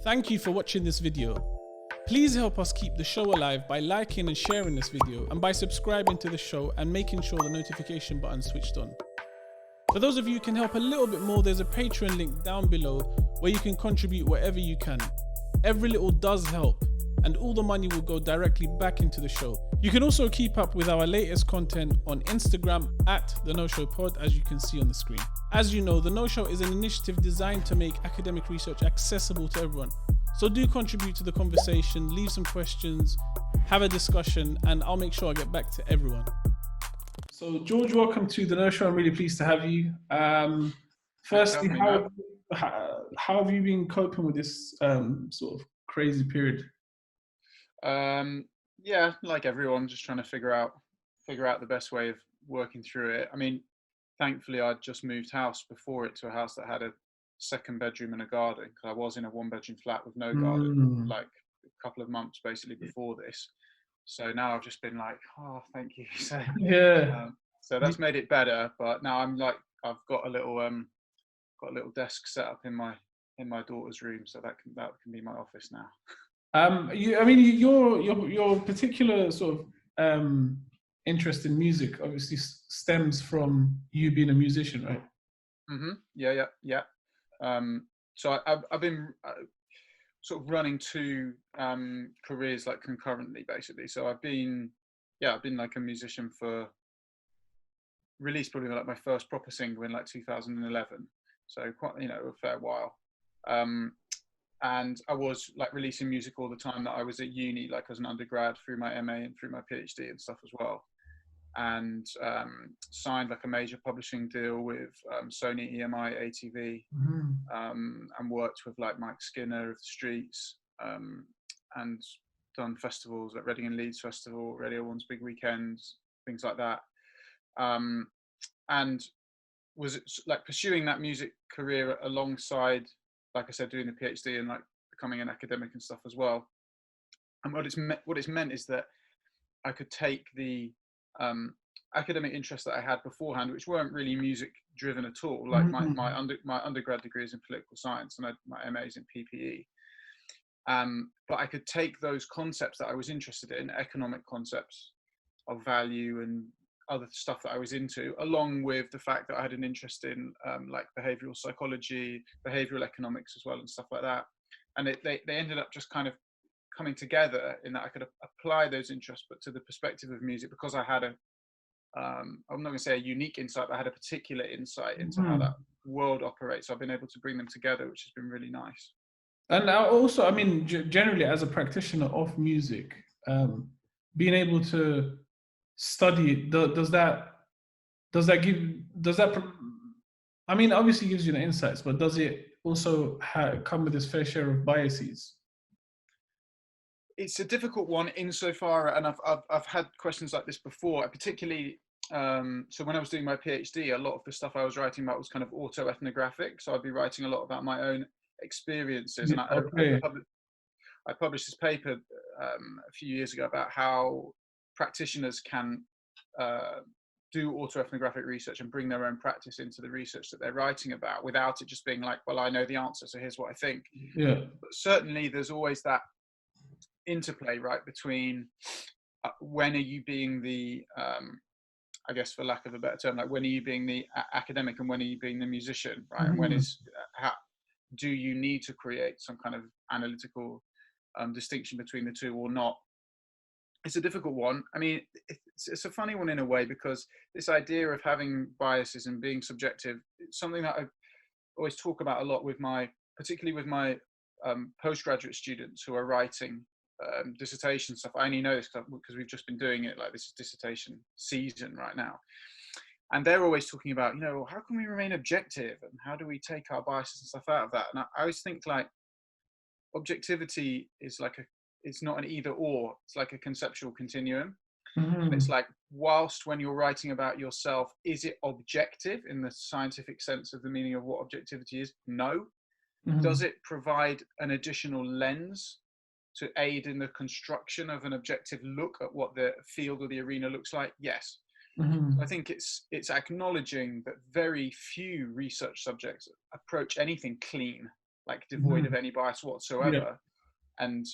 Thank you for watching this video. Please help us keep the show alive by liking and sharing this video and by subscribing to the show and making sure the notification button is switched on. For those of you who can help a little bit more, there's a Patreon link down below where you can contribute whatever you can. Every little does help, and all the money will go directly back into the show. You can also keep up with our latest content on Instagram at The No Show Pod, as you can see on the screen. As you know, The No Show is an initiative designed to make academic research accessible to everyone. So do contribute to the conversation, leave some questions, have a discussion, and I'll make sure I get back to everyone. So George, welcome to The No Show. I'm really pleased to have you. Firstly, how have you been coping with this sort of crazy period? Yeah, like everyone, just trying to figure out the best way of working through it. I mean, thankfully, I'd just moved house before it to a house that had a second bedroom and a garden, because I was in a one-bedroom flat with no garden, like a couple of months basically before this. So now I've just been like, oh, thank you. So yeah, so that's made it better. But now I'm like, I've got a little desk set up in my daughter's room, so that can be my office now. Your particular sort of interest in music obviously stems from you being a musician, right? Yeah. So I've been sort of running two careers like concurrently, basically. So I've been like a musician for, released probably like my first proper single in like 2011. So quite, a fair while. And I was like releasing music all the time that I was at uni, like as an undergrad, through my MA and through my PhD and stuff as well. And signed like a major publishing deal with Sony, EMI, ATV, and worked with like Mike Skinner of the Streets, and done festivals like Reading and Leeds Festival, Radio 1's Big Weekends, things like that. And was like pursuing that music career alongside, like I said, doing the PhD and like becoming an academic and stuff as well. And what it's meant is that I could take the academic interests that I had beforehand, which weren't really music driven at all. Like my undergrad degree is in political science and my MA is in PPE. But I could take those concepts that I was interested in, economic concepts of value and other stuff that I was into, along with the fact that I had an interest in like behavioral psychology, behavioral economics as well, and stuff like that. And they ended up just kind of coming together in that I could apply those interests, but to the perspective of music, because I had I'm not going to say a unique insight, but I had a particular insight into how that world operates. So I've been able to bring them together, which has been really nice. And also, I mean, generally as a practitioner of music, being able to study it, does that I mean, obviously gives you the insights, but does it also come with its fair share of biases? It's a difficult one insofar, and I've had questions like this before, particularly so when I was doing my PhD, a lot of the stuff I was writing about was kind of autoethnographic, so I'd be writing a lot about my own experiences. And I published this paper a few years ago about how practitioners can do autoethnographic research and bring their own practice into the research that they're writing about, without it just being like, well, I know the answer, so here's what I think. Yeah. But certainly there's always that interplay, right, between when are you being the I guess, for lack of a better term, like when are you being the academic and when are you being the musician, right? And when is do you need to create some kind of analytical distinction between the two or not? It's a difficult one. I mean, it's a funny one in a way, because this idea of having biases and being subjective, it's something that I always talk about a lot with particularly with my postgraduate students who are writing dissertation stuff. I only know this because we've just been doing it, like this is dissertation season right now. And they're always talking about, how can we remain objective and how do we take our biases and stuff out of that? And I always think like objectivity is like it's not an either or, it's like a conceptual continuum. And it's like, whilst when you're writing about yourself, is it objective in the scientific sense of the meaning of what objectivity is? No. Does it provide an additional lens to aid in the construction of an objective look at what the field or the arena looks like? Yes. I think it's acknowledging that very few research subjects approach anything clean. like devoid of any bias whatsoever. And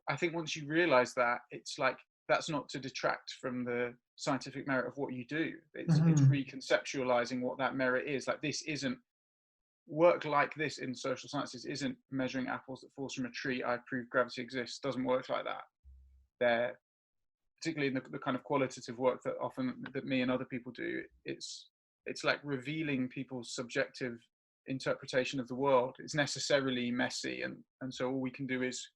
I think once you realize that, it's like, that's not to detract from the scientific merit of what you do. It's reconceptualizing what that merit is. Like, this isn't work like this in social sciences, isn't measuring apples that falls from a tree. I prove gravity exists. Doesn't work like that. They're particularly in the kind of qualitative work that me and other people do. It's like revealing people's subjective interpretation of the world. It's necessarily messy, and so all we can do is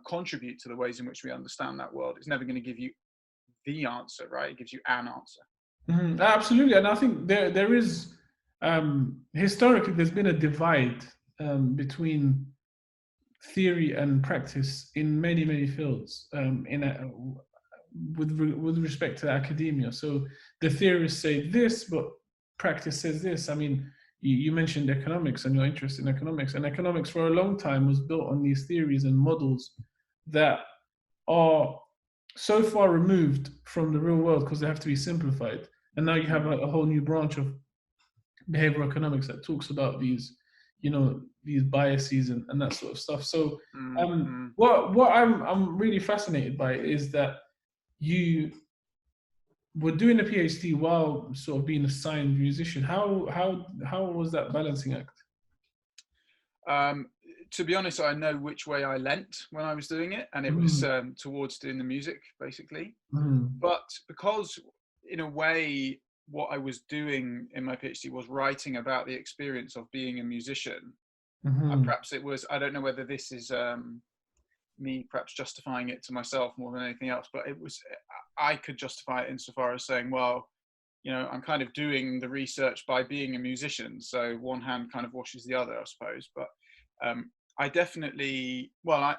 contribute to the ways in which we understand that world. It's never going to give you the answer, right? It gives you an answer. Absolutely. And I think there is historically there's been a divide between theory and practice in many fields with respect to academia. So the theorists say this, but practice says this. I mean, you mentioned economics and your interest in economics, and economics for a long time was built on these theories and models that are so far removed from the real world because they have to be simplified. And now you have a whole new branch of behavioral economics that talks about these, these biases and that sort of stuff. So what I'm really fascinated by is that you were doing a PhD while sort of being a signed musician. How was that balancing act? To be honest, I know which way I leant when I was doing it, and it was towards doing the music, basically. But because, in a way, what I was doing in my PhD was writing about the experience of being a musician, perhaps it was, I don't know whether this is me perhaps justifying it to myself more than anything else, but I could justify it insofar as saying, well, I'm kind of doing the research by being a musician, so one hand kind of washes the other, I suppose. But I definitely,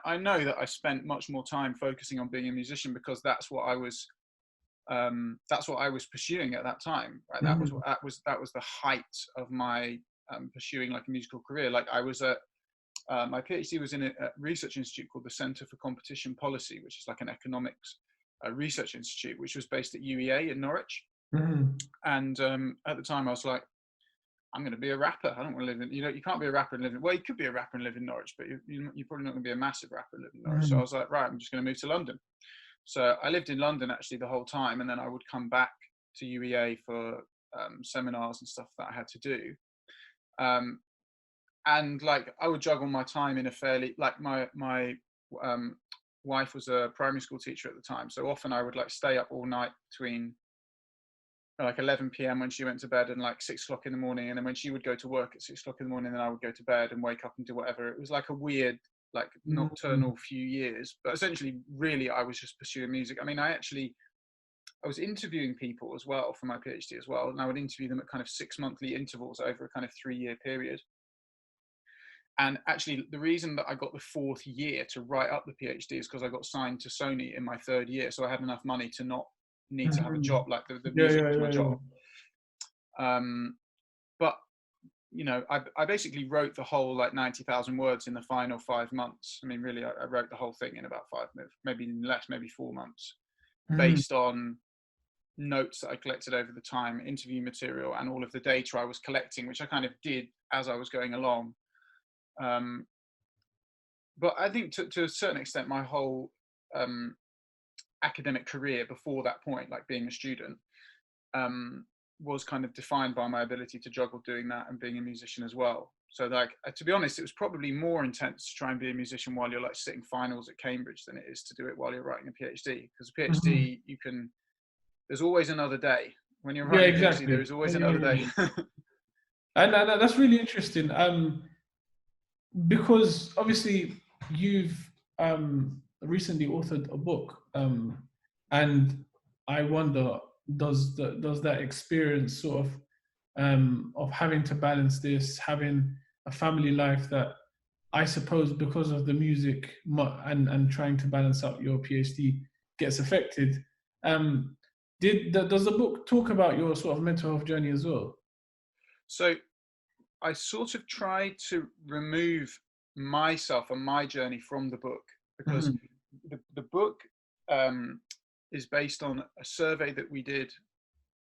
I know that I spent much more time focusing on being a musician because that's what I was pursuing at that time, right? That was the height of my pursuing like a musical career. Like, I was at my PhD was in a research institute called the Centre for Competition Policy, which is like an economics research institute, which was based at UEA in Norwich. And at the time I was like, I'm going to be a rapper. I don't want to live in, you can't be a rapper and live in, well, you could be a rapper and live in Norwich, but you're probably not going to be a massive rapper and live in Norwich. So I was like, right, I'm just going to move to London. So I lived in London actually the whole time. And then I would come back to UEA for seminars and stuff that I had to do. And like, I would juggle my time in a fairly, like my wife was a primary school teacher at the time. So often I would like stay up all night between like 11 p.m. when she went to bed and like 6 o'clock in the morning. And then when she would go to work at 6 o'clock in the morning, then I would go to bed and wake up and do whatever. It was like a weird, like nocturnal few years, but essentially really I was just pursuing music. I mean, I was interviewing people as well for my PhD as well. And I would interview them at kind of 6 monthly intervals over a kind of 3-year period. And actually, the reason that I got the 4th year to write up the PhD is because I got signed to Sony in my 3rd year. So I had enough money to not need to have a job, like the music was my job. But, I basically wrote the whole like 90,000 words in the final 5 months. I mean, really, I wrote the whole thing in about 5, maybe less, maybe 4 months, based on notes that I collected over the time, interview material, and all of the data I was collecting, which I kind of did as I was going along. But I think to a certain extent, my whole academic career before that point, like being a student, was kind of defined by my ability to juggle doing that and being a musician as well. So like, to be honest, it was probably more intense to try and be a musician while you're like sitting finals at Cambridge than it is to do it while you're writing a PhD. Because a PhD, there's always another day. When you're writing a PhD, there is always another day. And that's really interesting. Because obviously you've recently authored a book, and I wonder, does that experience sort of having to balance this, having a family life that I suppose because of the music and trying to balance out your PhD gets affected? Does the book talk about your sort of mental health journey as well? So I sort of tried to remove myself and my journey from the book, because the book is based on a survey that we did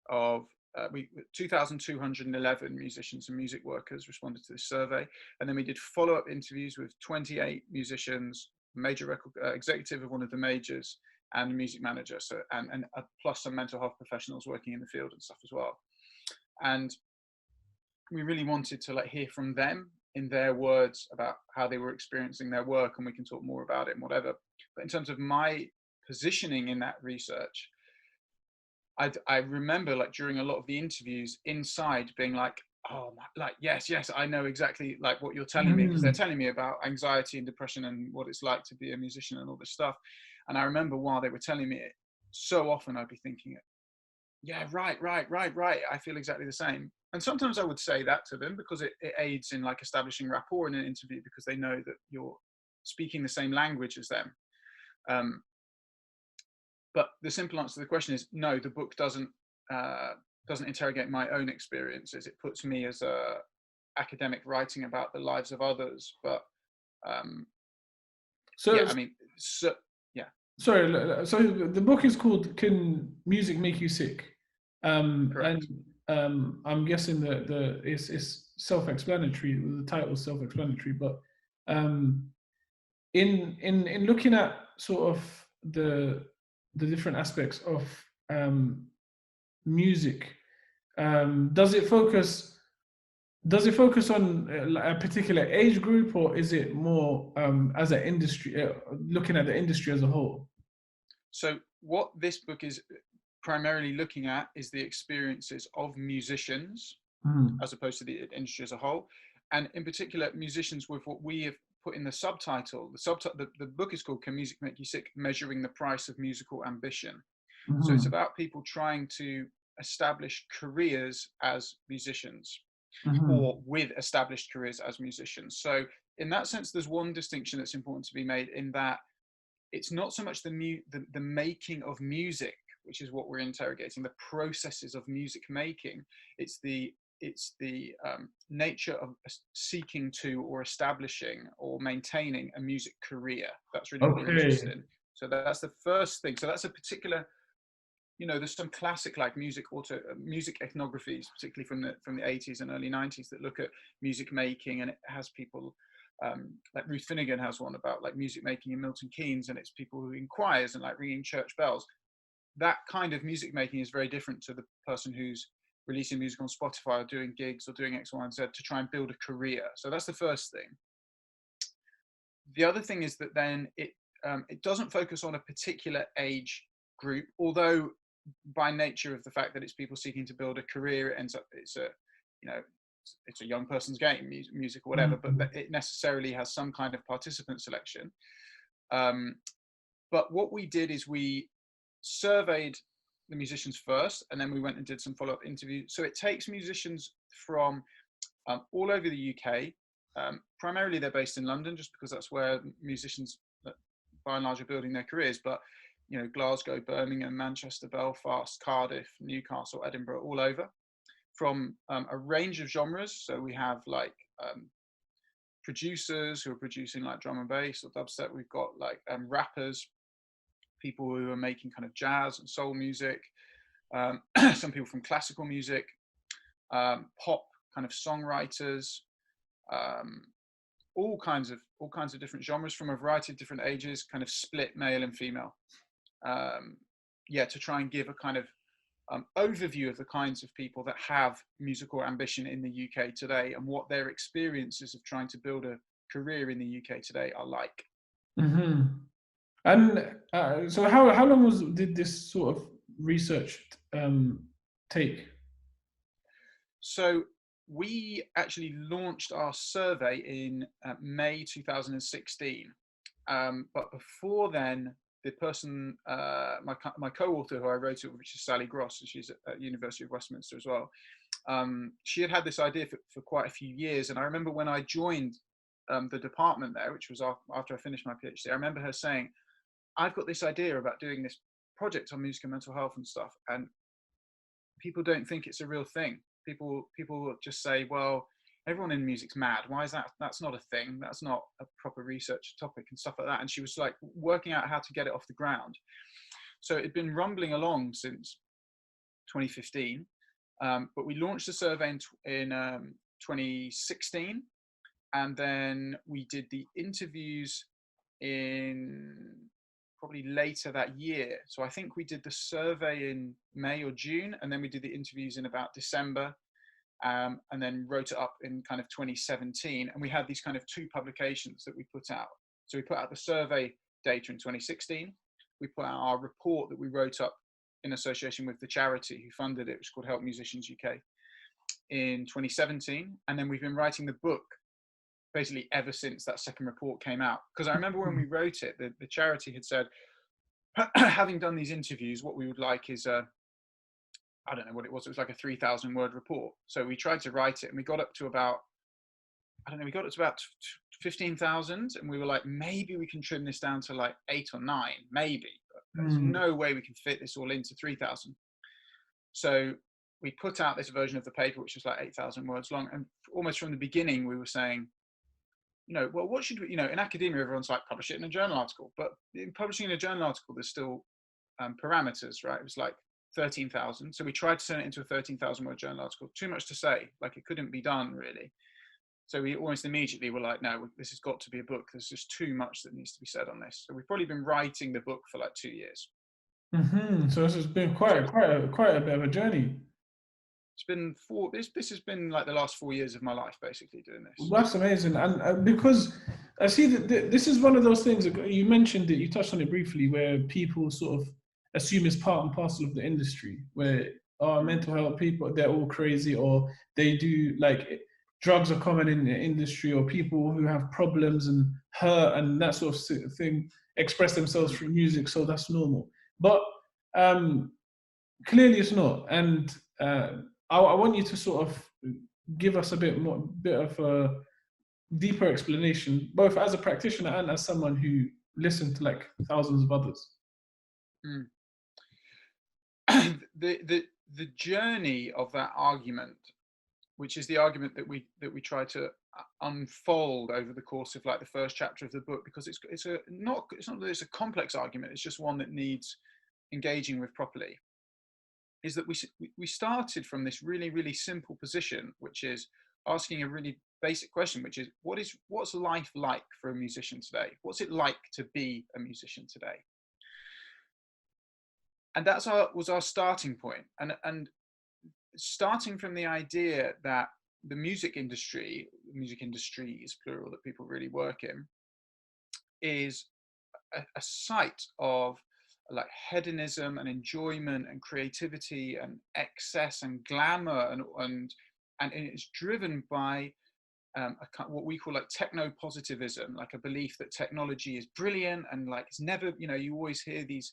of we 2,211 musicians and music workers responded to this survey, and then we did follow-up interviews with 28 musicians, major record executive of one of the majors, and a music manager, so and plus some mental health professionals working in the field and stuff as well. And we really wanted to like hear from them in their words about how they were experiencing their work, and we can talk more about it and whatever. But in terms of my positioning in that research, I remember like during a lot of the interviews inside being like, oh, like, yes, I know exactly like what you're telling me, because they're telling me about anxiety and depression and what it's like to be a musician and all this stuff. And I remember while they were telling me it, so often I'd be thinking, yeah, right. I feel exactly the same. And sometimes I would say that to them because it aids in like establishing rapport in an interview, because they know that you're speaking the same language as them. But the simple answer to the question is no, the book doesn't interrogate my own experiences. It puts me as a academic writing about the lives of others. But Sorry, so the book is called "Can Music Make You Sick?" Correct. And I'm guessing that it's self-explanatory. The title is self-explanatory, but in looking at sort of the different aspects of music, does it focus on a particular age group, or is it more as an industry, looking at the industry as a whole? So what this book is primarily looking at is the experiences of musicians as opposed to the industry as a whole, and in particular musicians with what we have put in the subtitle. The book is called "Can Music Make You Sick? Measuring the Price of Musical Ambition." So it's about people trying to establish careers as musicians, or with established careers as musicians. So in that sense, there's one distinction that's important to be made, in that it's not so much the making of music, which is what we're interrogating, the processes of music making. It's the nature of seeking to, or establishing, or maintaining a music career. That's really what we're interested in. So that's the first thing. So that's a particular, there's some classic like music ethnographies, particularly from the 80s and early 90s, that look at music making, and it has people like Ruth Finnegan has one about like music making in Milton Keynes, and it's people who in choirs and like ringing church bells. That kind of music making is very different to the person who's releasing music on Spotify or doing gigs or doing X, Y, and Z to try and build a career. So that's the first thing. The other thing is that then it doesn't focus on a particular age group, although by nature of the fact that it's people seeking to build a career, it ends up it's a young person's game, music or whatever, but it necessarily has some kind of participant selection. But what we did is we surveyed the musicians first, and then we went and did some follow-up interviews. So it takes musicians from all over the UK. Primarily they're based in London, just because that's where musicians by and large are building their careers, but Glasgow, Birmingham, Manchester, Belfast, Cardiff, Newcastle, Edinburgh, all over, from a range of genres. So we have like producers who are producing like drum and bass or dubstep. We've got like rappers, people who are making kind of jazz and soul music, some people from classical music, pop kind of songwriters, all kinds of different genres from a variety of different ages, kind of split male and female. To try and give a kind of overview of the kinds of people that have musical ambition in the UK today, and what their experiences of trying to build a career in the UK today are like. And so how long did this sort of research take? So we actually launched our survey in May 2016. But before then, the person, my co-author who I wrote it with, which is Sally Gross, and she's at University of Westminster as well, she had this idea for quite a few years. And I remember when I joined the department there, which was after I finished my PhD, I remember her saying, I've got this idea about doing this project on music and mental health and stuff, and people don't think it's a real thing. People just say, well, everyone in music's mad. Why is that? That's not a thing. That's not a proper research topic and stuff like that. And she was like working out how to get it off the ground. So it'd been rumbling along since 2015. But we launched the survey in 2016, and then we did the interviews in probably later that year. So I think we did the survey in May or June, and then we did the interviews in about December, and then wrote it up in kind of 2017. And we had these kind of two publications that we put out. So we put out the survey data in 2016. We put out our report that we wrote up in association with the charity who funded it, which is called Help Musicians UK, in 2017. And then we've been writing the book basically ever since that second report came out. Because I remember when we wrote it, the charity had said, having done these interviews, what we would like is I don't know what it was like a 3,000 word report. So we tried to write it, and we got up to about, I don't know, we got up to about 15,000, and we were like, maybe we can trim this down to like 8 or 9, maybe. But there's no way we can fit this all into 3,000. So we put out this version of the paper, which was like 8,000 words long. And almost from the beginning, we were saying, well, what should we, in academia, everyone's like, publish it in a journal article. But in publishing in a journal article, there's still parameters, right? It was like 13,000. So we tried to turn it into a 13,000 word journal article. Too much to say, like it couldn't be done really. So we almost immediately were like, no, this has got to be a book. There's just too much that needs to be said on this. So we've probably been writing the book for like 2 years. So this has been quite a bit of a journey. It's been this has been like the last 4 years of my life, basically, doing this. That's amazing. And because I see that this is one of those things that you mentioned, that you touched on it briefly, where people sort of assume it's part and parcel of the industry, where mental health people, they're all crazy, or they do like drugs are common in the industry, or people who have problems and hurt and that sort of thing express themselves through music, so that's normal. But clearly it's not. And I want you to sort of give us a bit of a deeper explanation, both as a practitioner and as someone who listened to like thousands of others. The journey of that argument, which is the argument that we try to unfold over the course of like the first chapter of the book, because it's not that it's a complex argument, it's just one that needs engaging with properly, is that we started from this really, really simple position, which is asking a really basic question, which is what's life like for a musician today? What's it like to be a musician today? And that was our starting point. And starting from the idea that the music industries, plural, that people really work in, is a site of like hedonism and enjoyment and creativity and excess and glamour, and it's driven by what we call like techno-positivism, like a belief that technology is brilliant, and like it's never, you always hear these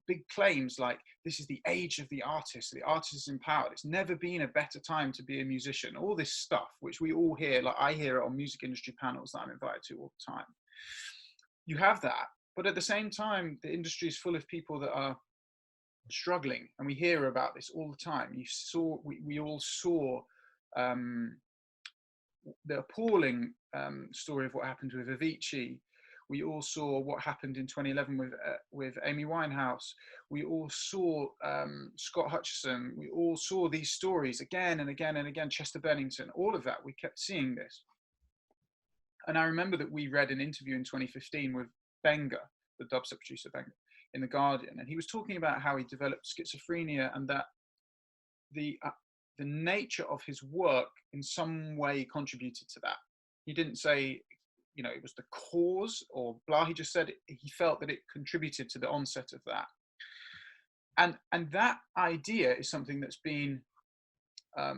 big claims like this is the age of the artist is empowered, it's never been a better time to be a musician, all this stuff which we all hear, like I hear it on music industry panels that I'm invited to all the time. You have that, but at the same time the industry is full of people that are struggling, and we hear about this all the time. We all saw the appalling story of what happened with Avicii. We all saw what happened in 2011 with Amy Winehouse. We all saw Scott Hutchison. We all saw these stories again and again and again. Chester Bennington, all of that. We kept seeing this. And I remember that we read an interview in 2015 with Benga, the dubstep producer Benga, in The Guardian, and he was talking about how he developed schizophrenia, and that the nature of his work in some way contributed to that. He didn't say, it was the cause or blah. He just said he felt that it contributed to the onset of that. And that idea is something that's been, I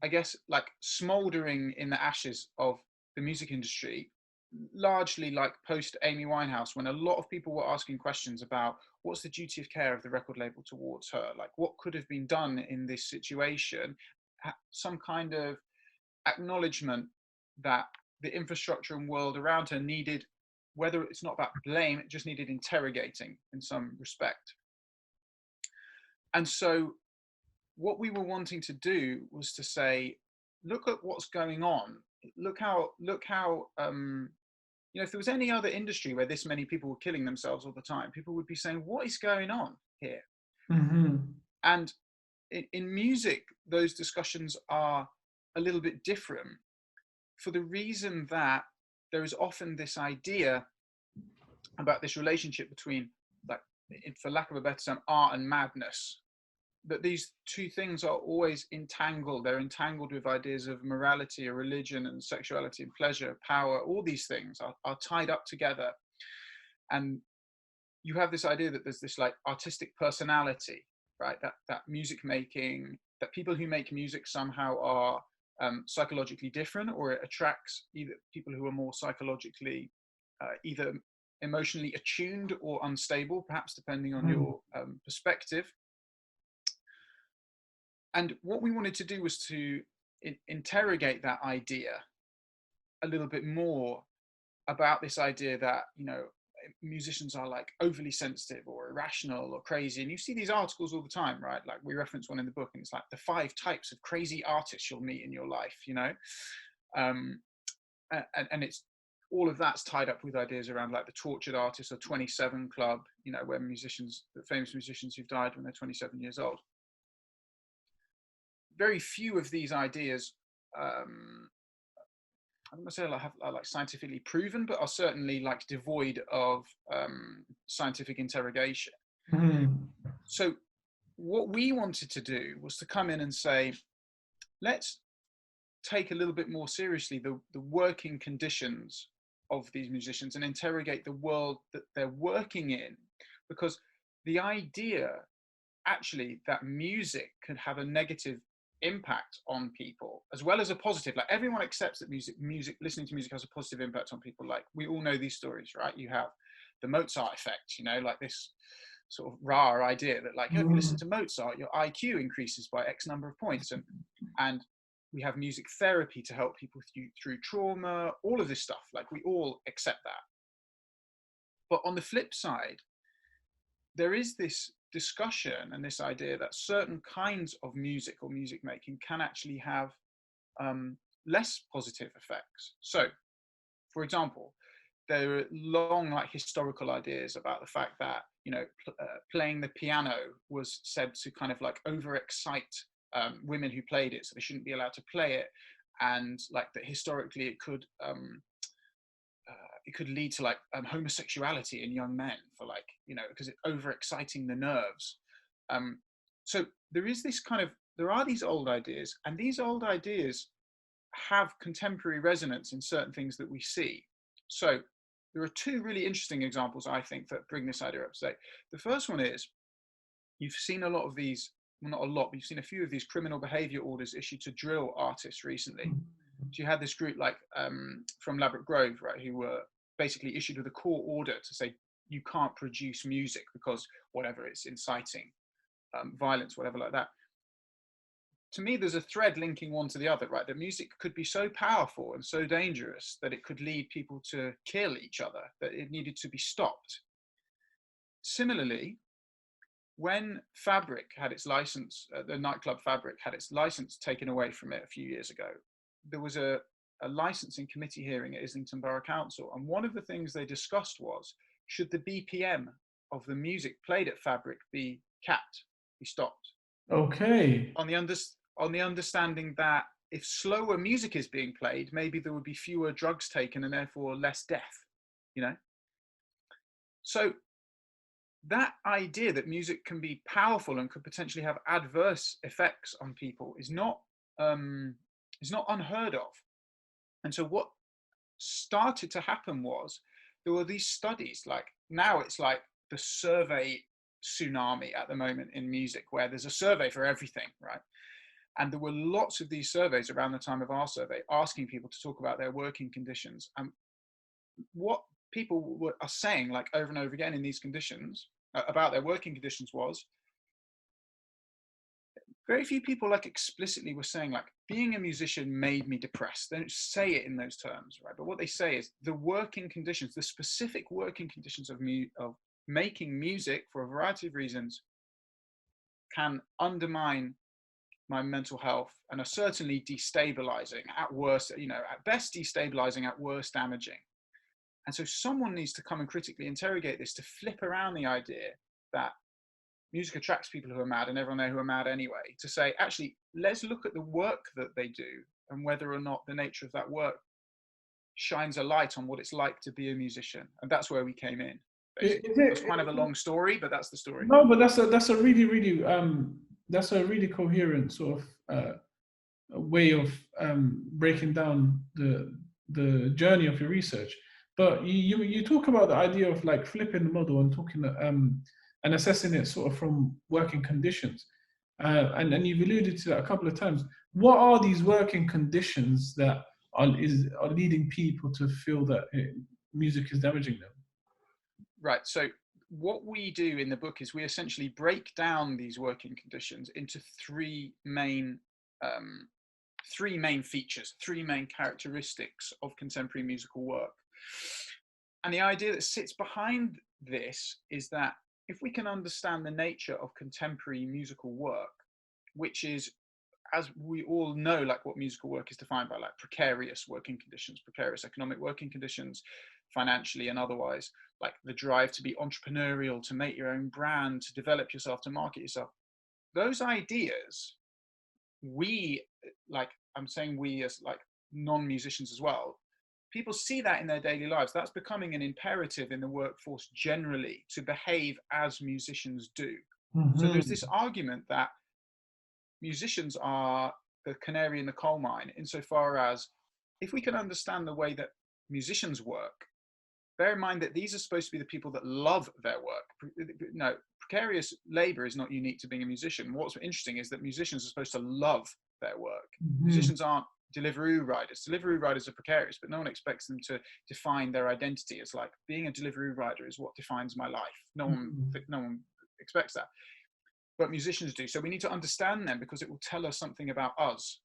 guess, like smoldering in the ashes of the music industry, largely like post Amy Winehouse, when a lot of people were asking questions about what's the duty of care of the record label towards her, like what could have been done in this situation, some kind of acknowledgement that the infrastructure and world around her needed, whether it's not about blame, it just needed interrogating in some respect. And so what we were wanting to do was to say, look at what's going on. Look how if there was any other industry where this many people were killing themselves all the time, people would be saying, what is going on here? And in music, those discussions are a little bit different, for the reason that there is often this idea about this relationship between, like, for lack of a better term, art and madness, that these two things are always entangled. They're entangled with ideas of morality or religion and sexuality and pleasure, power. All these things are tied up together. And you have this idea that there's this like artistic personality, right? That music making, that people who make music somehow are psychologically different, or it attracts either people who are more psychologically either emotionally attuned or unstable, perhaps depending on your perspective. And what we wanted to do was to interrogate that idea a little bit more, about this idea that, you know, musicians are like overly sensitive or irrational or crazy. And you see these articles all the time, right? Like we reference one in the book, and it's like the 5 types of crazy artists you'll meet in your life, you know? And it's all of that's tied up with ideas around like the tortured artist or 27 club, you know, where musicians, the famous musicians who've died when they're 27 years old. Very few of these ideas, I'm not saying are like scientifically proven, but are certainly like devoid of scientific interrogation. So what we wanted to do was to come in and say, let's take a little bit more seriously the working conditions of these musicians and interrogate the world that they're working in, because the idea actually that music could have a negative impact on people as well as a positive, like everyone accepts that music listening to music has a positive impact on people. Like we all know these stories, right? You have the Mozart effect, you know, like this sort of rare idea that like, if you listen to Mozart, your IQ increases by X number of points, and we have music therapy to help people through trauma, all of this stuff. Like we all accept that. But on the flip side, there is this discussion and this idea that certain kinds of music or music making can actually have less positive effects. So, for example, there are long like historical ideas about the fact that, you know, playing the piano was said to kind of like overexcite women who played it, so they shouldn't be allowed to play it, and like that historically it could lead to like homosexuality in young men, for like, you know, because it's overexciting the nerves. So there is this kind of, there are these old ideas, and these old ideas have contemporary resonance in certain things that we see. So there are 2 really interesting examples, I think, that bring this idea up today. The first one is, you've seen a lot of these, well, not a lot, but you've seen a few of these criminal behavior orders issued to drill artists recently. So you had this group like from Ladbroke Grove, right, who were basically issued with a court order to say you can't produce music because whatever, it's inciting violence, whatever like that. To me, there's a thread linking one to the other, right? That music could be so powerful and so dangerous that it could lead people to kill each other, that it needed to be stopped. Similarly, when Fabric had its license, the nightclub Fabric had its license taken away from it a few years ago, there was a licensing committee hearing at Islington Borough Council. And one of the things they discussed was, should the BPM of the music played at Fabric be capped, be stopped? Okay. On the understanding that if slower music is being played, maybe there would be fewer drugs taken and therefore less death, you know? So that idea that music can be powerful and could potentially have adverse effects on people is not unheard of. And so what started to happen was, there were these studies, like now it's like the survey tsunami at the moment in music, where there's a survey for everything, right? And there were lots of these surveys around the time of our survey asking people to talk about their working conditions. And what people are saying like over and over again in these conditions about their working conditions was, very few people like explicitly were saying like, being a musician made me depressed. They don't say it in those terms, right? But what they say is the working conditions, the specific working conditions of making music for a variety of reasons can undermine my mental health and are certainly destabilizing, at worst, you know, at best destabilizing, at worst damaging. And so someone needs to come and critically interrogate this, to flip around the idea that music attracts people who are mad, and everyone there who are mad anyway, to say, actually, let's look at the work that they do and whether or not the nature of that work shines a light on what it's like to be a musician. And that's where we came in, basically. It's kind of a long story, but that's the story. No, but that's a really, really that's a really coherent sort of way of breaking down the journey of your research. But you talk about the idea of like flipping the model and talking and assessing it sort of from working conditions, and you've alluded to that a couple of times. What are these working conditions that are leading people to feel that music is damaging them? Right. So what we do in the book is we essentially break down these working conditions into three main features, three main characteristics of contemporary musical work. And the idea that sits behind this is that if we can understand the nature of contemporary musical work, which is, as we all know, like what musical work is defined by, like precarious working conditions, precarious economic working conditions, financially and otherwise, like the drive to be entrepreneurial, to make your own brand, to develop yourself, to market yourself. Those ideas, I'm saying we as like non-musicians as well, people see that in their daily lives. That's becoming an imperative in the workforce generally, to behave as musicians do. Mm-hmm. So there's this argument that musicians are the canary in the coal mine, insofar as if we can understand the way that musicians work, bear in mind that these are supposed to be the people that love their work. No, precarious labor is not unique to being a musician. What's interesting is that musicians are supposed to love their work. Mm-hmm. Musicians aren't Deliveroo riders. Deliveroo riders are precarious, but no one expects them to define their identity as like, being a Deliveroo rider is what defines my life. No one expects that. But musicians do. So we need to understand them, because it will tell us something about us.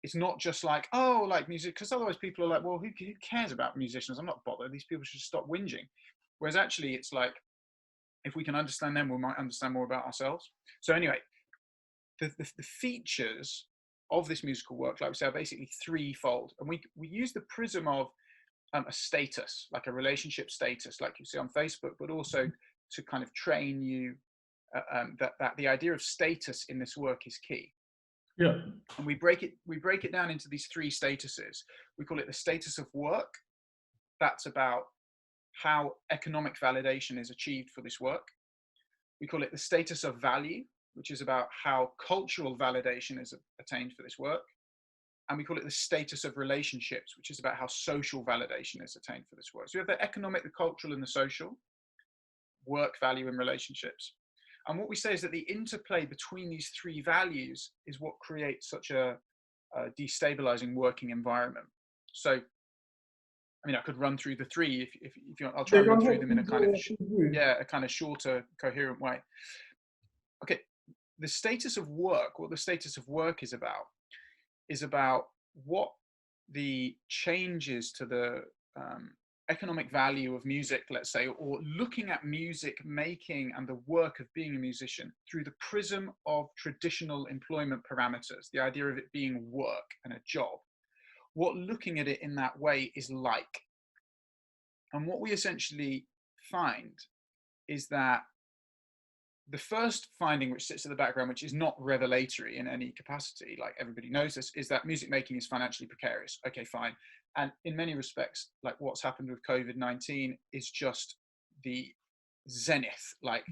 It's not just like, oh, like music, because otherwise people are like, well, who cares about musicians? I'm not bothered. These people should stop whinging. Whereas actually it's like, if we can understand them, we might understand more about ourselves. So anyway, the features of this musical work, like we say, are basically threefold. And we use the prism of a status, like a relationship status, like you see on Facebook, but also to kind of train you that the idea of status in this work is key. Yeah. And we break it down into these three statuses. We call it the status of work. That's about how economic validation is achieved for this work. We call it the status of value, which is about how cultural validation is attained for this work. And we call it the status of relationships, which is about how social validation is attained for this work. So we have the economic, the cultural, and the social, work, value, and relationships. And what we say is that the interplay between these three values is what creates such a destabilizing working environment. So, I mean, I could run through the three if you want. I'll try and run through them in a kind of shorter, coherent way. Okay, the status of work, what the status of work is about what the changes to the economic value of music, let's say, or looking at music making and the work of being a musician through the prism of traditional employment parameters, the idea of it being work and a job, what looking at it in that way is like. And what we essentially find is that the first finding, which sits in the background, which is not revelatory in any capacity, like everybody knows this, is that music making is financially precarious. Okay, fine. And in many respects, like what's happened with COVID-19 is just the zenith, like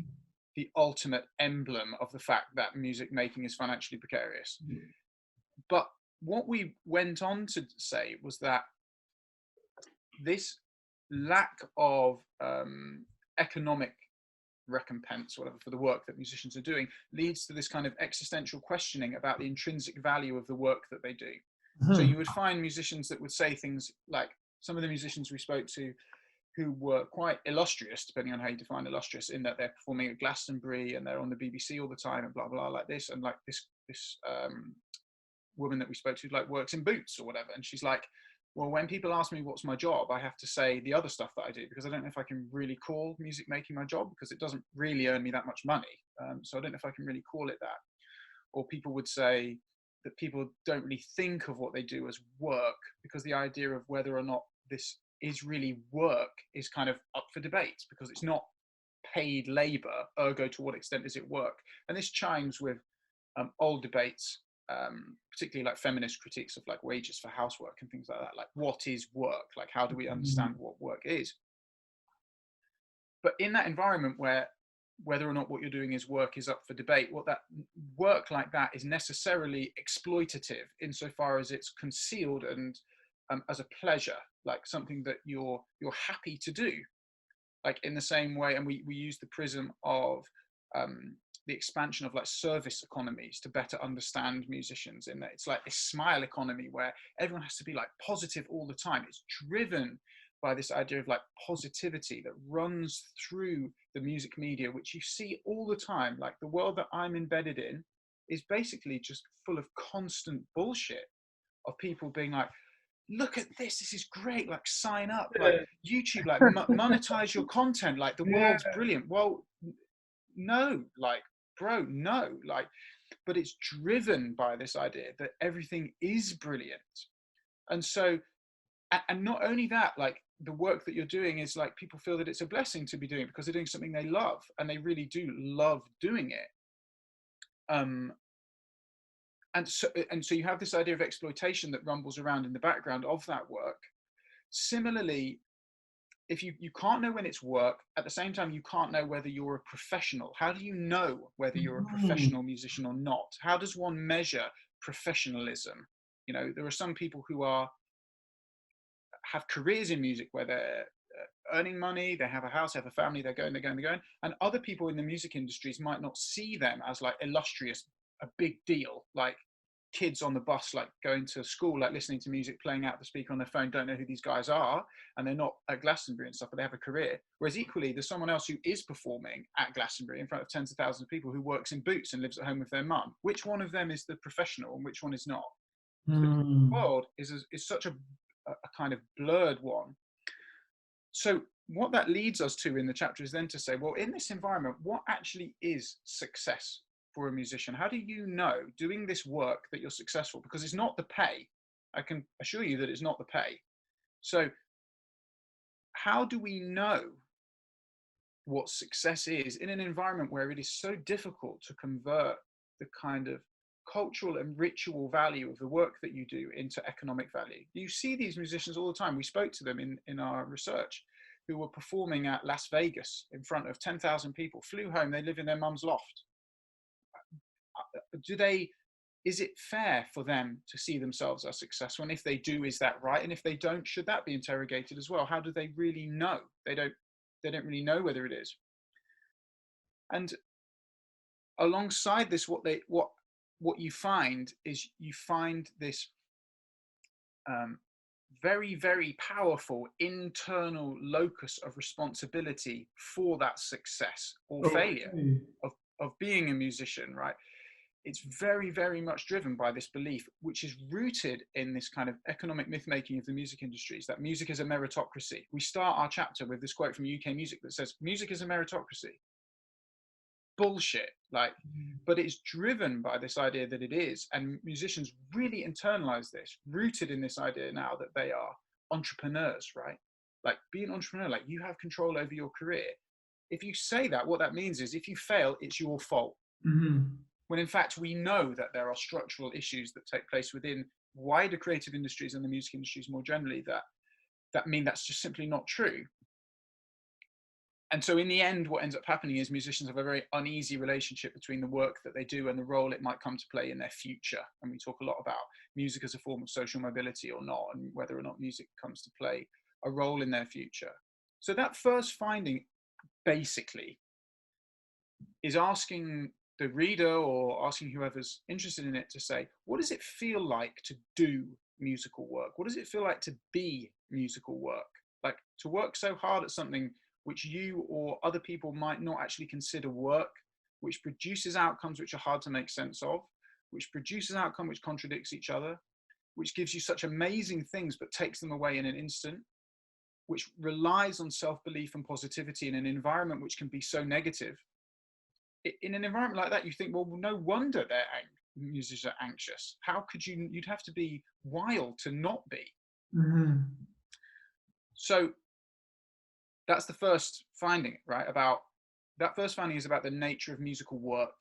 the ultimate emblem of the fact that music making is financially precarious. Mm. But what we went on to say was that this lack of economic recompense, whatever, for the work that musicians are doing, leads to this kind of existential questioning about the intrinsic value of the work that they do. Mm-hmm. So you would find musicians that would say things like, some of the musicians we spoke to who were quite illustrious, depending on how you define illustrious, in that they're performing at Glastonbury and they're on the BBC all the time and blah blah like this, and like this woman that we spoke to like works in Boots or whatever, and she's like, well, when people ask me what's my job, I have to say the other stuff that I do, because I don't know if I can really call music making my job, because it doesn't really earn me that much money. So I don't know if I can really call it that. Or people would say that people don't really think of what they do as work, because the idea of whether or not this is really work is kind of up for debate, because it's not paid labor, ergo to what extent is it work? And this chimes with old debates, particularly like feminist critiques of like wages for housework and things like that. Like, what is work? Like, how do we understand what work is? But in that environment where whether or not what you're doing is work is up for debate, what that work like that is necessarily exploitative insofar as it's concealed and as a pleasure, like something that you're happy to do. Like in the same way, and we use the prism of the expansion of like service economies to better understand musicians, in that it's like this smile economy where everyone has to be like positive all the time. It's driven by this idea of like positivity that runs through the music media, which you see all the time. Like the world that I'm embedded in is basically just full of constant bullshit of people being like, look at this is great, like sign up, like YouTube, like monetize your content, like the world's brilliant. Well, no, like, bro, no, like, but it's driven by this idea that everything is brilliant. And so, and not only that, like the work that you're doing is like, people feel that it's a blessing to be doing because they're doing something they love, and they really do love doing it. And so you have this idea of exploitation that rumbles around in the background of that work. Similarly, if you can't know when it's work, at the same time, you can't know whether you're a professional. How do you know whether you're a professional musician or not? How does one measure professionalism? You know, there are some people who have careers in music where they're earning money, they have a house, they have a family, they're going. And other people in the music industries might not see them as like illustrious, a big deal, like kids on the bus, like going to school, like listening to music, playing out the speaker on their phone, don't know who these guys are, and they're not at Glastonbury and stuff, but they have a career. Whereas equally, there's someone else who is performing at Glastonbury in front of tens of thousands of people, who works in Boots and lives at home with their mum. Which one of them is the professional and which one is not? So the world is such a kind of blurred one. So what that leads us to in the chapter is then to say, well, in this environment, what actually is success for a musician? How do you know doing this work that you're successful? Because it's not the pay. I can assure you that it's not the pay. So how do we know what success is in an environment where it is so difficult to convert the kind of cultural and ritual value of the work that you do into economic value? You see these musicians all the time. We spoke to them in our research, who were performing at Las Vegas in front of 10,000 people, flew home, they live in their mum's loft. Is it fair for them to see themselves as successful? And if they do, is that right? And if they don't, should that be interrogated as well? How do they really know? They don't really know whether it is. And alongside this, what you find is this very, very powerful internal locus of responsibility for that success or failure of being a musician, right? It's very, very much driven by this belief, which is rooted in this kind of economic myth-making of the music industries, that music is a meritocracy. We start our chapter with this quote from UK Music that says, music is a meritocracy. Bullshit, like, but it's driven by this idea that it is, and musicians really internalize this, rooted in this idea now that they are entrepreneurs, right? Like, be an entrepreneur, like you have control over your career. If you say that, what that means is if you fail, it's your fault. When in fact we know that there are structural issues that take place within wider creative industries and the music industries more generally that mean that's just simply not true. And so in the end, what ends up happening is musicians have a very uneasy relationship between the work that they do and the role it might come to play in their future. And we talk a lot about music as a form of social mobility or not, and whether or not music comes to play a role in their future. So that first finding basically is asking the reader or asking whoever's interested in it to say, what does it feel like to do musical work? What does it feel like to be musical work? Like to work so hard at something which you or other people might not actually consider work, which produces outcomes which are hard to make sense of, which produces outcome which contradicts each other, which gives you such amazing things but takes them away in an instant, which relies on self-belief and positivity in an environment which can be so negative. In an environment like that, you think, well, no wonder musicians are anxious. How could you'd have to be wild to not be. So that's the first finding, right? About that first finding is about the nature of musical work,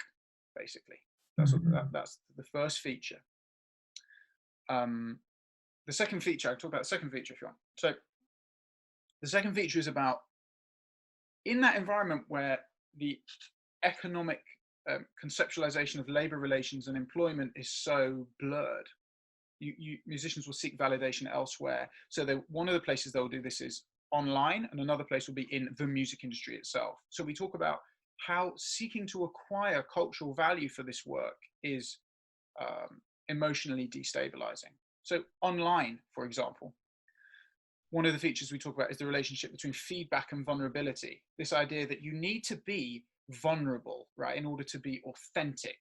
basically. That's that's the first feature. The second feature, I'll talk about the second feature if you want. So the second feature is about, in that environment where the economic conceptualization of labor relations and employment is so blurred, musicians will seek validation elsewhere. So one of the places they'll do this is online, and another place will be in the music industry itself. So we talk about how seeking to acquire cultural value for this work is emotionally destabilizing. So online, for example, one of the features we talk about is the relationship between feedback and vulnerability. This idea that you need to be vulnerable, right, in order to be authentic.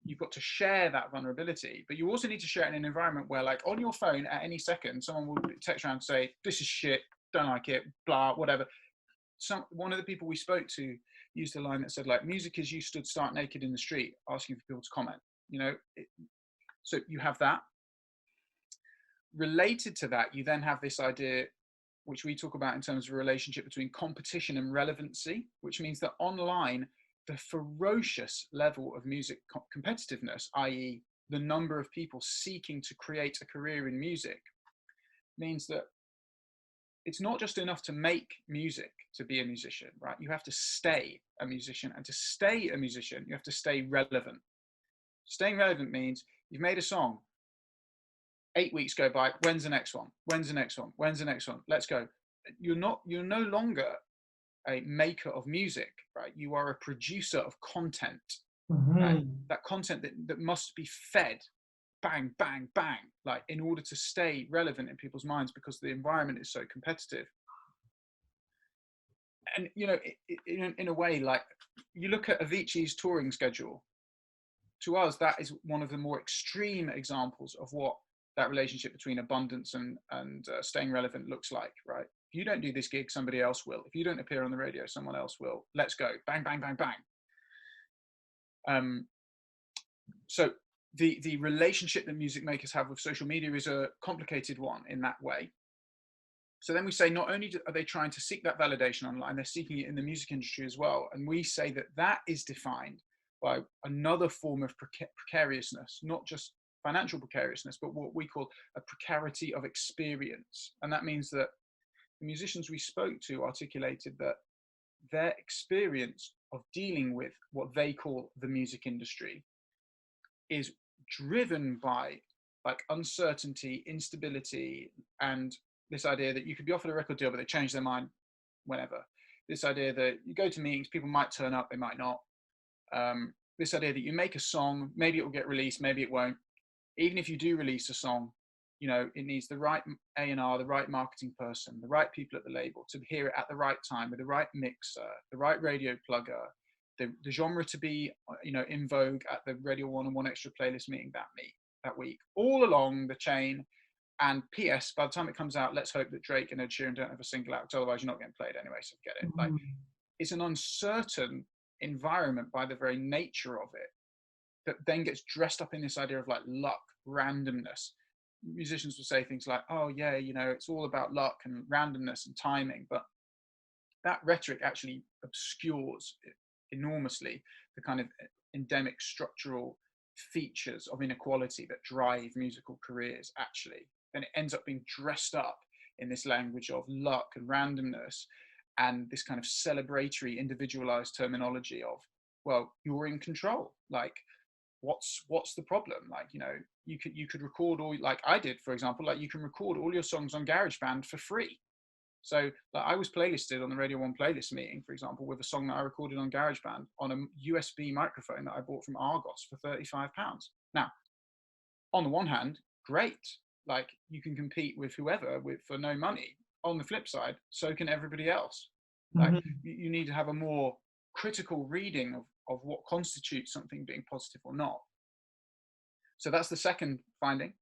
You've got to share that vulnerability, but you also need to share it in an environment where, like, on your phone at any second, someone will text around and say, this is shit, don't like it, blah, whatever. One of the people we spoke to used a line that said, like, music is you stood stark naked in the street asking for people to comment, you know. So you have that. Related to that, you then have this idea, which we talk about in terms of a relationship between competition and relevancy, which means that online, the ferocious level of music competitiveness, i.e. the number of people seeking to create a career in music, means that it's not just enough to make music to be a musician, right? You have to stay a musician, and to stay a musician, you have to stay relevant. Staying relevant means you've made a song, 8 weeks go by, when's the next one? When's the next one? When's the next one? Let's go. You're no longer a maker of music, right? You are a producer of content, right? That content that must be fed, bang, bang, bang, like, in order to stay relevant in people's minds, because the environment is so competitive. And, you know, in a way, like, you look at Avicii's touring schedule, to us, that is one of the more extreme examples of what that relationship between abundance and staying relevant looks like, right? If you don't do this gig, somebody else will. If you don't appear on the radio, someone else will. Let's go. Bang, bang, bang, bang. So the relationship that music makers have with social media is a complicated one in that way. So then we say, not only are they trying to seek that validation online, they're seeking it in the music industry as well. And we say that that is defined by another form of precariousness, not just financial precariousness, but what we call a precarity of experience. And that means that the musicians we spoke to articulated that their experience of dealing with what they call the music industry is driven by, like, uncertainty, instability, and this idea that you could be offered a record deal, but they change their mind whenever. This idea that you go to meetings, people might turn up, they might not. This idea that you make a song, maybe it will get released, maybe it won't. Even if you do release a song, you know, it needs the right A&R, the right marketing person, the right people at the label to hear it at the right time, with the right mixer, the right radio plugger, the genre to be, you know, in vogue at the Radio 1 and One Extra playlist meeting that week, all along the chain. And P.S., by the time it comes out, let's hope that Drake and Ed Sheeran don't have a single out, otherwise you're not getting played anyway, so forget it. Like, it's an uncertain environment by the very nature of it, that then gets dressed up in this idea of, like, luck, randomness. Musicians will say things like, oh yeah, you know, it's all about luck and randomness and timing, but that rhetoric actually obscures enormously the kind of endemic structural features of inequality that drive musical careers, actually. And it ends up being dressed up in this language of luck and randomness, and this kind of celebratory, individualized terminology of, well, you're in control. Like, what's the problem? Like, you know, you could record all, like I did, for example, like, you can record all your songs on GarageBand for free. So, like, I was playlisted on the Radio 1 playlist meeting, for example, with a song that I recorded on GarageBand on a USB microphone that I bought from Argos for £35. Now, on the one hand, great. Like, you can compete with whoever for no money. On the flip side, so can everybody else. Like, you need to have a more critical reading of what constitutes something being positive or not. So that's the second finding.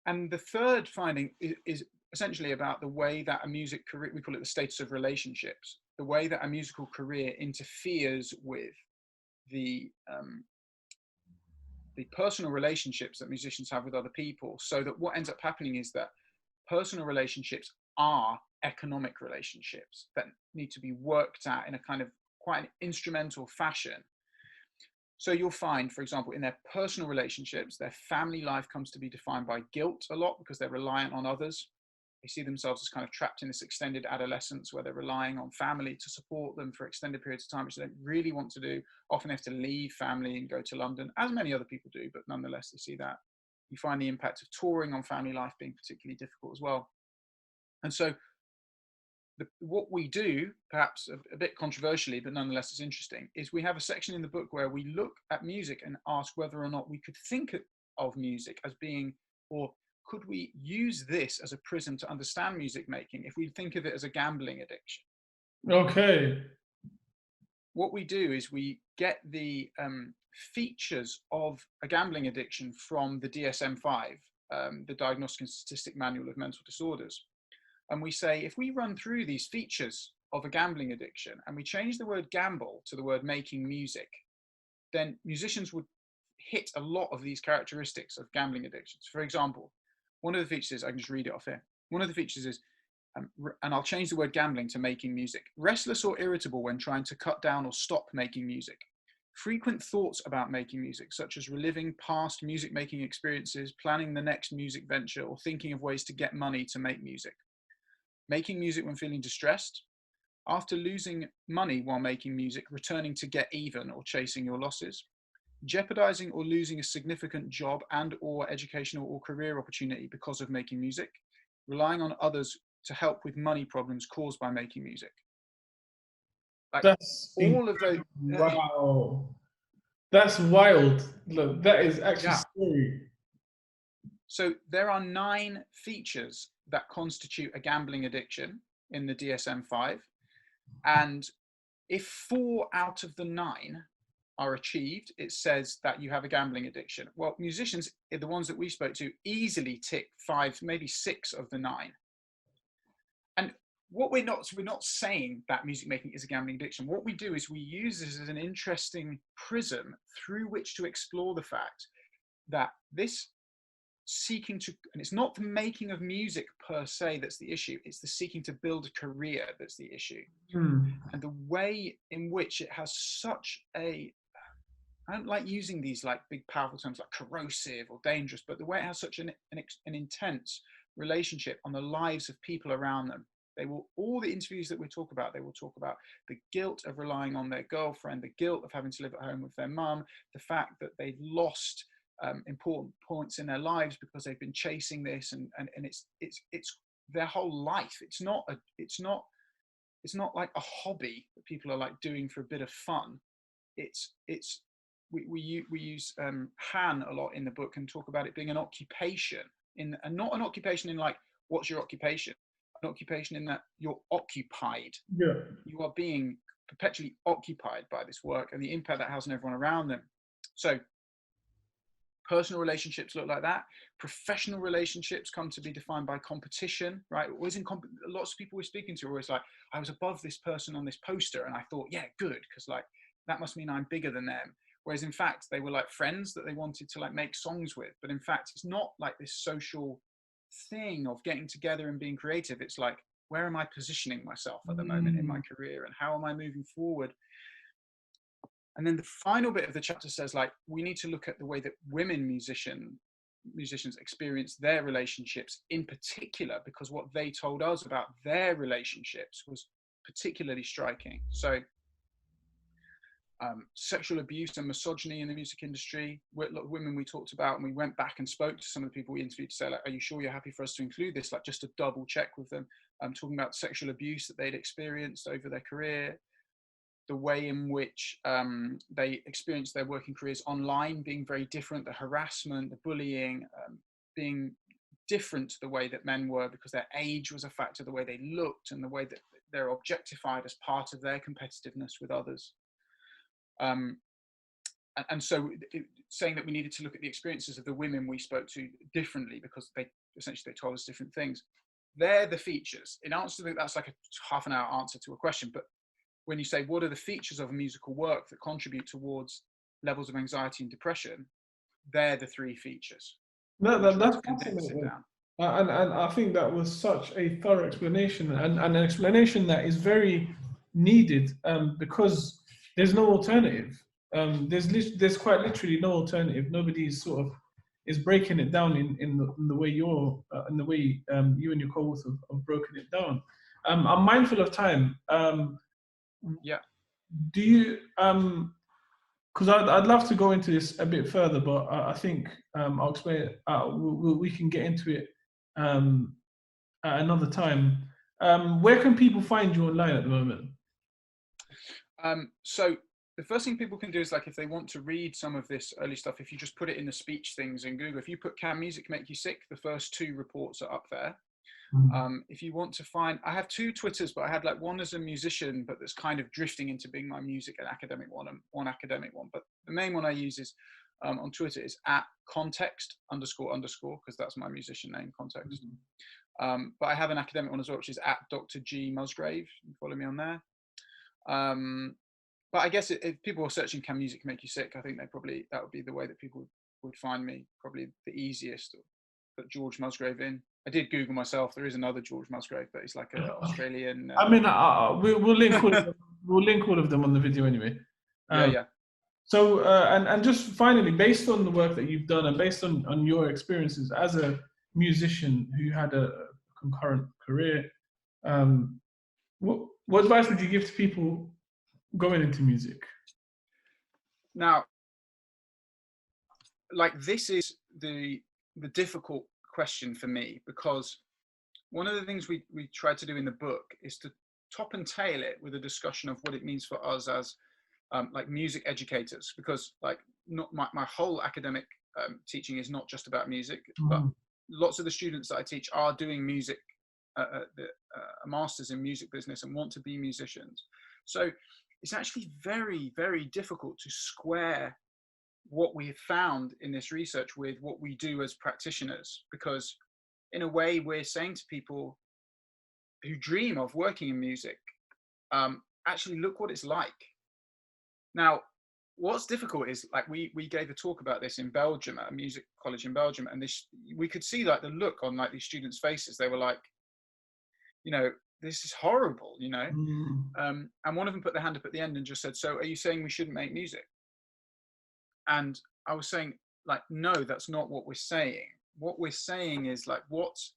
And the third finding is essentially about the way that a music career, we call it the status of relationships, the way that a musical career interferes with the personal relationships that musicians have with other people, so that what ends up happening is that personal relationships are economic relationships that need to be worked at in a kind of quite an instrumental fashion. So you'll find, for example, in their personal relationships, their family life comes to be defined by guilt a lot because they're reliant on others. They see themselves as kind of trapped in this extended adolescence where they're relying on family to support them for extended periods of time, which they don't really want to do. Often they have to leave family and go to London, as many other people do, but nonetheless, they see that. You find the impact of touring on family life being particularly difficult as well. And so what we do, perhaps a bit controversially, but nonetheless it's interesting, is we have a section in the book where we look at music and ask whether or not we could think of music as being, or could we use this as a prism to understand music making if we think of it as a gambling addiction? Okay. What we do is we get the features of a gambling addiction from the DSM-5, the Diagnostic and Statistic Manual of Mental Disorders. And we say, if we run through these features of a gambling addiction and we change the word gamble to the word making music, then musicians would hit a lot of these characteristics of gambling addictions. For example, one of the features, I can just read it off here. One of the features is, and I'll change the word gambling to making music. Restless or irritable when trying to cut down or stop making music. Frequent thoughts about making music, such as reliving past music making experiences, planning the next music venture, or thinking of ways to get money to make music. Making music when feeling distressed. After losing money while making music, returning to get even or chasing your losses. Jeopardizing or losing a significant job and or educational or career opportunity because of making music. Relying on others to help with money problems caused by making music. Like, That's all of those. wow. That's wild. Look, that is actually scary. So there are 9 features that constitute a gambling addiction in the DSM-5. And if 4 out of the 9 are achieved, it says that you have a gambling addiction. Well, musicians, the ones that we spoke to, easily tick 5, maybe 6 of the 9. And what we're not saying that music making is a gambling addiction. What we do is we use this as an interesting prism through which to explore the fact that this seeking to, and it's not the making of music per se that's the issue, it's the seeking to build a career that's the issue. And the way in which it has such a, I don't like using these like big powerful terms like corrosive or dangerous, but the way it has such an intense relationship on the lives of people around them. They will, all the interviews that we talk about, they will talk about the guilt of relying on their girlfriend, the guilt of having to live at home with their mum, the fact that they've lost important points in their lives because they've been chasing this, and it's their whole life. It's not like a hobby that people are like doing for a bit of fun. We use Han a lot in the book and talk about it being an occupation, and not an occupation in like, what's your occupation? An occupation in that you're occupied. Yeah. You are being perpetually occupied by this work and the impact that has on everyone around them. So personal relationships look like that. Professional relationships come to be defined by competition, right? Always lots of people we're speaking to are always like, I was above this person on this poster and I thought, yeah, good, because like that must mean I'm bigger than them. Whereas in fact, they were like friends that they wanted to like make songs with. But in fact, it's not like this social thing of getting together and being creative. It's like, where am I positioning myself at the moment in my career, and how am I moving forward? And then the final bit of the chapter says, like, we need to look at the way that women musicians experience their relationships in particular, because what they told us about their relationships was particularly striking. So sexual abuse and misogyny in the music industry, women we talked about, and we went back and spoke to some of the people we interviewed to say, like, are you sure you're happy for us to include this? Like, just to double check with them. Talking about sexual abuse that they'd experienced over their career, the way in which they experienced their working careers online being very different, the harassment, the bullying, being different to the way that men were because their age was a factor, the way they looked, and the way that they're objectified as part of their competitiveness with others. And so saying that we needed to look at the experiences of the women we spoke to differently because they told us different things. They're the features. In answer to that's like a half an hour answer to a question, but when you say what are the features of a musical work that contribute towards levels of anxiety and depression, they're the 3 features. That's fascinating. And I think that was such a thorough explanation, and an explanation that is very needed, because there's no alternative. There's quite literally no alternative. Nobody's sort of is breaking it down in the way in the way you and your co-author have broken it down. I'm mindful of time. Yeah. Do you because I'd love to go into this a bit further, but I think I'll explain it. We can get into it at another time. Where can people find you online at the moment? So the first thing people can do is, like, if they want to read some of this early stuff, if you just put it in the speech things in Google, if you put "Can Music Make You Sick?" the first 2 reports are up there. If you want to find, I have 2 Twitters, but I had like one as a musician, but that's kind of drifting into being my music and academic one, and one academic one. But the main one I use is on Twitter is @context__, because that's my musician name, Context. But I have an academic one as well, which is @Dr. G Musgrave. You can follow me on there. But I guess if people are searching "Can Music Make You Sick?", I think that would be the way that people would find me, probably the easiest. Or put George Musgrave in. I did Google myself. There is another George Musgrave, but he's like an Australian. I mean, we'll link all of them. We'll link all of them on the video anyway. Yeah. So, and just finally, based on the work that you've done and based on your experiences as a musician who had a concurrent career, what advice would you give to people going into music? Now, like, this is the difficult question for me, because one of the things we tried to do in the book is to top and tail it with a discussion of what it means for us as like music educators, because like not my whole academic teaching is not just about music, but lots of the students that I teach are doing music, a master's in music business, and want to be musicians. So it's actually very, very difficult to square what we have found in this research with what we do as practitioners, because in a way we're saying to people who dream of working in music, actually look what it's like. Now, what's difficult is, like, we gave a talk about this in Belgium, at a music college in Belgium, and we could see like the look on like these students' faces. They were like, this is horrible, and one of them put their hand up at the end and just said, "So are you saying we shouldn't make music?" And I was saying, like, no, that's not what we're saying. What we're saying is, like, what's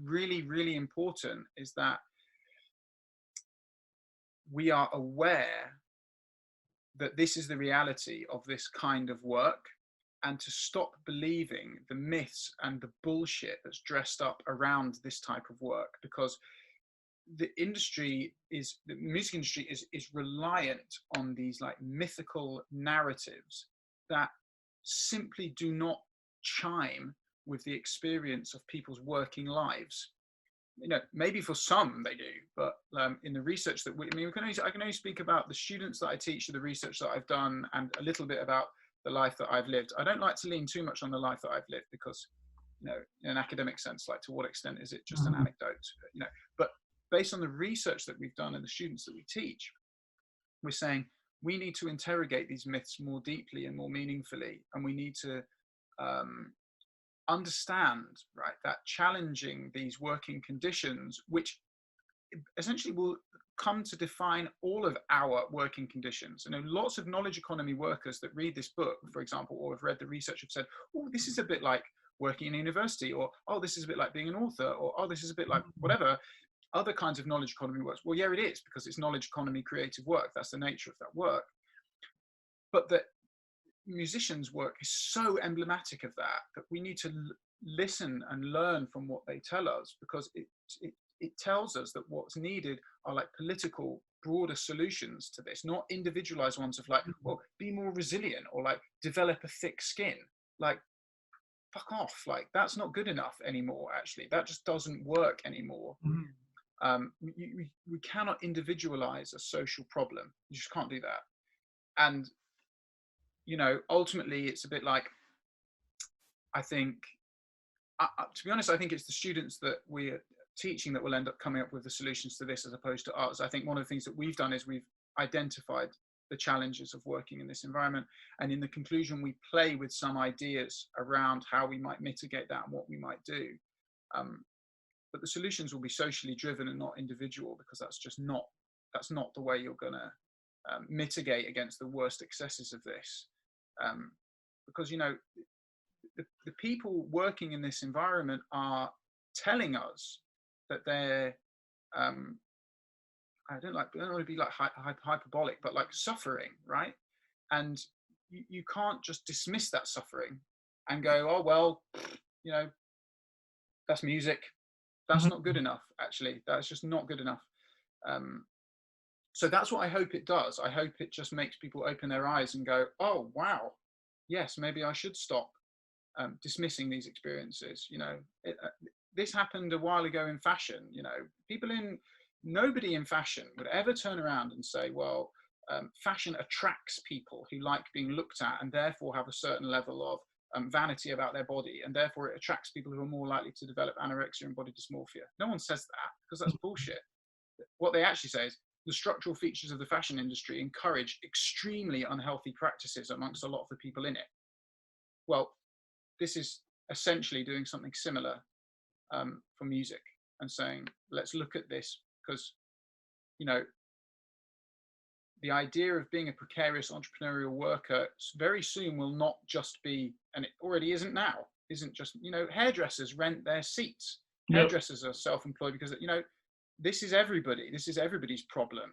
really, really important is that we are aware that this is the reality of this kind of work, and to stop believing the myths and the bullshit that's dressed up around this type of work, because the music industry is reliant on these like mythical narratives that simply do not chime with the experience of people's working lives. Maybe for some they do, but in the research that I can only speak about the students that I teach, the research that I've done, and a little bit about the life that I've lived. I don't like to lean too much on the life that I've lived, because, in an academic sense, like, to what extent is it just an anecdote? But based on the research that we've done and the students that we teach, we're saying we need to interrogate these myths more deeply and more meaningfully, and we need to understand, right, that challenging these working conditions, which essentially will come to define all of our working conditions. Lots of knowledge economy workers that read this book, for example, or have read the research, have said, "Oh, this is a bit like working in a university," or, "Oh, this is a bit like being an author," or, "Oh, this is a bit like whatever other kinds of knowledge economy works." Well, yeah, it is, because it's knowledge economy creative work. That's the nature of that work. But the musicians' work is so emblematic of that we need to listen and learn from what they tell us, because it tells us that what's needed are like political, broader solutions to this, not individualized ones of like, well, be more resilient, or like develop a thick skin. Like, fuck off. Like, that's not good enough anymore. Actually, that just doesn't work anymore. We cannot individualize a social problem. You just can't do that. And ultimately it's a bit like, I think, to be honest, I think it's the students that we're teaching that will end up coming up with the solutions to this, as opposed to us. I think one of the things that we've done is we've identified the challenges of working in this environment, and in the conclusion we play with some ideas around how we might mitigate that and what we might do. But the solutions will be socially driven and not individual, because that's not the way you're gonna mitigate against the worst excesses of this, because the people working in this environment are telling us that they're I don't want to be like hyperbolic, but like suffering, right? And you can't just dismiss that suffering and go, oh well, that's music. That's not good enough. Actually, that's just not good enough. So that's what I hope it does. I hope it just makes people open their eyes and go, oh wow, yes, maybe I should stop dismissing these experiences. This happened a while ago in fashion. Nobody in fashion would ever turn around and say, well, fashion attracts people who like being looked at and therefore have a certain level of vanity about their body, and therefore it attracts people who are more likely to develop anorexia and body dysmorphia. No one says that, because that's bullshit. What they actually say is the structural features of the fashion industry encourage extremely unhealthy practices amongst a lot of the people in it. Well, this is essentially doing something similar for music and saying, let's look at this, because the idea of being a precarious entrepreneurial worker very soon will not just be, and it already isn't now, isn't just, hairdressers rent their seats. Yep. Hairdressers are self-employed because, this is everybody. This is everybody's problem.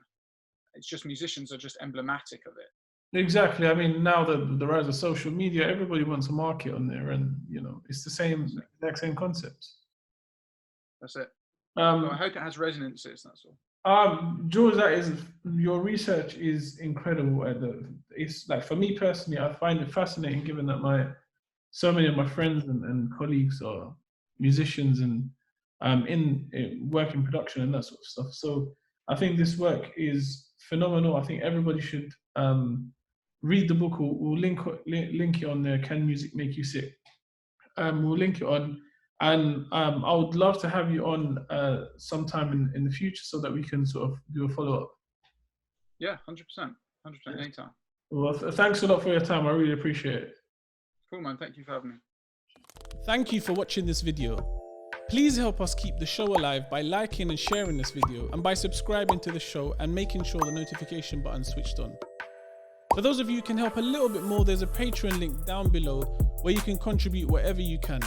It's just musicians are just emblematic of it. Exactly. I mean, now the rise of social media, everybody wants a market on there, and it's the exact same concepts. That's it. So I hope it has resonances. That's all. George, your research is incredible. It's like, for me personally, I find it fascinating, given that so many of my friends and colleagues are musicians and work in production and that sort of stuff. So I think this work is phenomenal. I think everybody should read the book. We'll link it on there. Can Music Make You Sick? We'll link it on. And I would love to have you on sometime in the future so that we can sort of do a follow-up. Yeah, 100%. Anytime. Well, thanks a lot for your time. I really appreciate it. Cool, man. Thank you for having me. Thank you for watching this video. Please help us keep the show alive by liking and sharing this video, and by subscribing to the show and making sure the notification button is switched on. For those of you who can help a little bit more, there's a Patreon link down below where you can contribute whatever you can.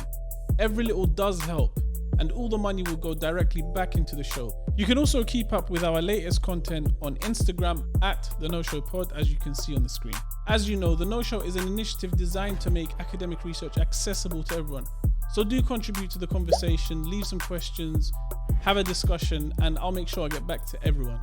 Every little does help, and all the money will go directly back into the show. You can also keep up with our latest content on Instagram at The No Show Pod, as you can see on the screen. As you know, The No Show is an initiative designed to make academic research accessible to everyone. So do contribute to the conversation, leave some questions, have a discussion, and I'll make sure I get back to everyone.